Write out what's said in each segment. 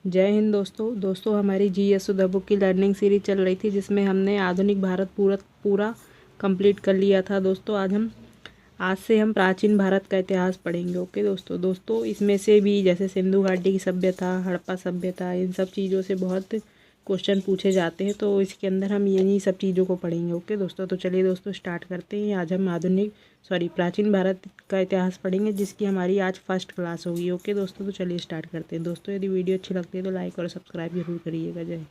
जय हिंद दोस्तों हमारी जीएस सुधा बुक की लर्निंग सीरीज चल रही थी, जिसमें हमने आधुनिक भारत पूरा कंप्लीट कर लिया था। दोस्तों आज से हम प्राचीन भारत का इतिहास पढ़ेंगे। ओके दोस्तों इसमें से भी जैसे सिंधु घाटी की सभ्यता, हड़प्पा सभ्यता, इन सब चीज़ों से बहुत क्वेश्चन पूछे जाते हैं, तो इसके अंदर हम यही सब चीज़ों को पढ़ेंगे। ओके दोस्तों, तो चलिए दोस्तों स्टार्ट करते हैं। आज हम प्राचीन भारत का इतिहास पढ़ेंगे, जिसकी हमारी आज फर्स्ट क्लास होगी। ओके दोस्तों, तो चलिए स्टार्ट करते हैं। दोस्तों यदि वीडियो अच्छी लगती है तो लाइक और सब्सक्राइब जरूर करिएगा। जय।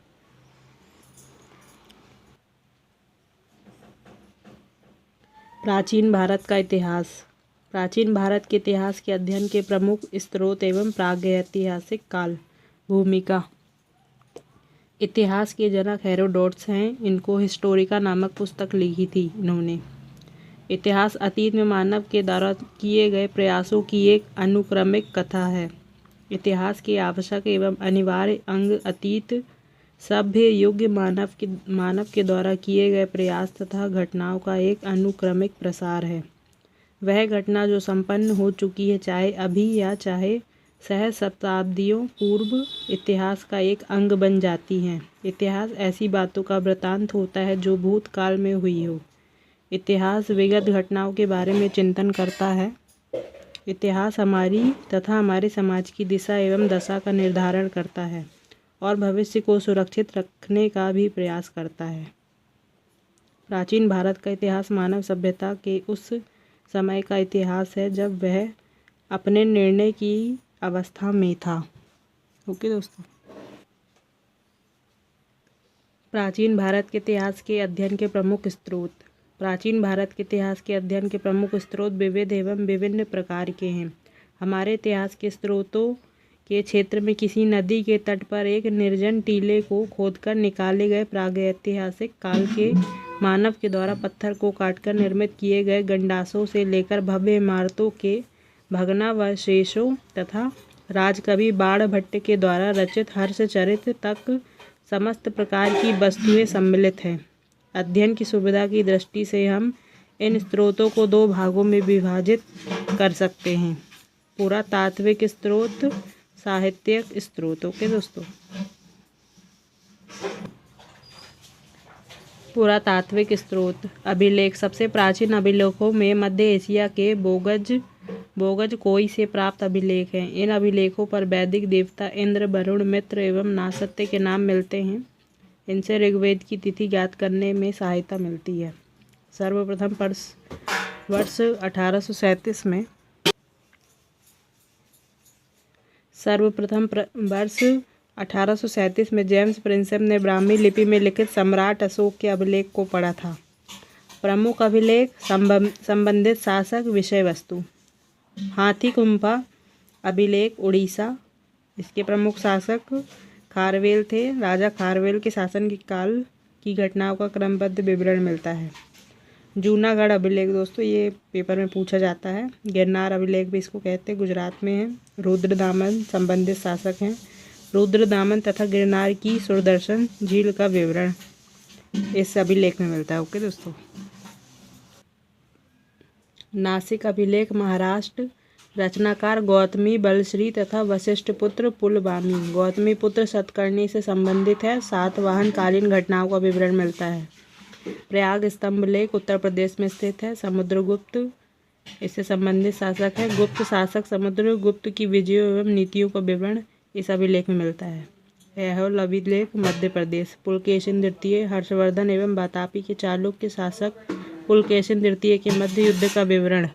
प्राचीन भारत का इतिहास। प्राचीन भारत के इतिहास के अध्ययन के प्रमुख स्रोत एवं प्रागैतिहासिक काल। भूमिका। इतिहास के जनक हेरोडोटस हैं। इनको हिस्टोरिका नामक पुस्तक लिखी थी इन्होंने। इतिहास अतीत में मानव के द्वारा किए गए प्रयासों की एक अनुक्रमिक कथा है। इतिहास के आवश्यक एवं अनिवार्य अंग अतीत सभ्य युग मानव के द्वारा किए गए प्रयास तथा घटनाओं का एक अनुक्रमिक प्रसार है। वह घटना जो संपन्न हो चुकी है, चाहे अभी या चाहे सहस्राब्दियों पूर्व, इतिहास का एक अंग बन जाती हैं। इतिहास ऐसी बातों का वृतांत होता है जो भूतकाल में हुई हो। इतिहास विगत घटनाओं के बारे में चिंतन करता है। इतिहास हमारी तथा हमारे समाज की दिशा एवं दशा का निर्धारण करता है और भविष्य को सुरक्षित रखने का भी प्रयास करता है। प्राचीन भारत का इतिहास मानव सभ्यता के उस समय का इतिहास है जब वह अपने निर्णय की अवस्था में था। ओके दोस्तों, प्राचीन भारत के इतिहास के अध्ययन के प्रमुख स्रोत। प्राचीन भारत के इतिहास के अध्ययन के प्रमुख स्रोत विविध एवं विभिन्न प्रकार के हैं। हमारे इतिहास के स्रोतों के क्षेत्र में किसी नदी के तट पर एक निर्जन टीले को खोदकर निकाले गए प्रागैतिहासिक काल के मानव के द्वारा पत्थर को काटकर निर्मित किए गए गंडासों से लेकर भव्य इमारतों के भग्नावशेषों तथा राजकवि बाणभट्ट के द्वारा रचित हर्षचरित तक समस्त प्रकार की वस्तुएं सम्मिलित हैं। अध्ययन की सुविधा की दृष्टि से हम इन स्रोतों को दो भागों में विभाजित कर सकते हैं: पुरातात्विक स्रोत, साहित्यिक स्रोत। ओके दोस्तों, पुरातात्विक स्रोत। अभिलेख। सबसे प्राचीन अभिलेखों में मध्य एशिया के बोगज कोई से प्राप्त अभिलेख हैं। इन अभिलेखों पर वैदिक देवता इंद्र, वरुण, मित्र एवं नासत्य के नाम मिलते हैं। इनसे ऋग्वेद की तिथि ज्ञात करने में सहायता मिलती है। सर्वप्रथम वर्ष 1837 में जेम्स प्रिंसेप ने ब्राह्मी लिपि में लिखित सम्राट अशोक के अभिलेख को पढ़ा था। प्रमुख अभिलेख। संबंधित शासक, विषय वस्तु। हाथी गुम्फा अभिलेख, उड़ीसा। इसके प्रमुख शासक खारवेल थे। राजा खारवेल के शासन के काल की घटनाओं का क्रमबद्ध विवरण मिलता है। जूनागढ़ अभिलेख। दोस्तों ये पेपर में पूछा जाता है। गिरनार अभिलेख भी इसको कहते हैं, गुजरात में है। रुद्रदामन संबंधित शासक हैं। रुद्रदामन तथा गिरनार की सुदर्शन झील का विवरण इस अभिलेख में मिलता है। ओके दोस्तों, नासिक अभिलेख, महाराष्ट्र। रचनाकार गौतमी बलश्री तथा वशिष्ठ पुत्र पुलमावी। गौतमी पुत्र सतकर्णी से संबंधित है। सातवाहन कालीन घटनाओं का विवरण मिलता है। प्रयाग स्तंभ लेख उत्तर प्रदेश में स्थित है। समुद्रगुप्त इससे संबंधित शासक है। गुप्त शासक समुद्रगुप्त की विजयों एवं नीतियों का विवरण इस अभिलेख में मिलता है। ऐहोल अभिलेख, मध्य प्रदेश। पुलकेशिन द्वितीय, हर्षवर्धन एवं वातापी के चालुक्य शासक पुलकेशिन द्वितीय के मध्य युद्ध का विवरण।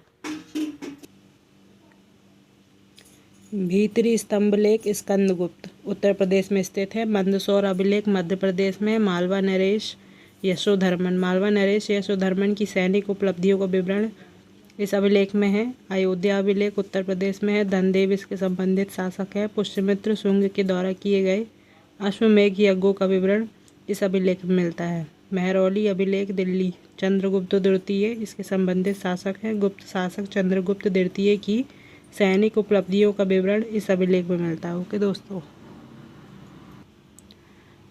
भीतरी स्तंभ लेख, स्कंदगुप्त उत्तर प्रदेश में स्थित है। मंदसौर अभिलेख मध्य प्रदेश में। मालवा नरेश यशोधर्मन की सैनिक उपलब्धियों का विवरण इस अभिलेख में है। अयोध्या अभिलेख उत्तर प्रदेश में है। धनदेव इसके संबंधित शासक है। पुष्यमित्र शुंग के द्वारा किए गए अश्वमेघ यज्ञों का विवरण इस अभिलेख में मिलता है। महरौली अभिलेख, दिल्ली। चंद्रगुप्त द्वितीय इसके संबंधित शासक हैं। गुप्त शासक चंद्रगुप्त द्वितीय की सैनिक उपलब्धियों का विवरण इस अभिलेख में मिलता है। ओके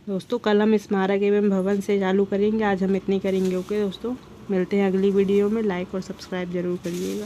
दोस्तों कल हम स्मारक एवं भवन से चालू करेंगे। आज हम इतनी करेंगे। ओके दोस्तों, मिलते हैं अगली वीडियो में। लाइक और सब्सक्राइब जरूर करिएगा।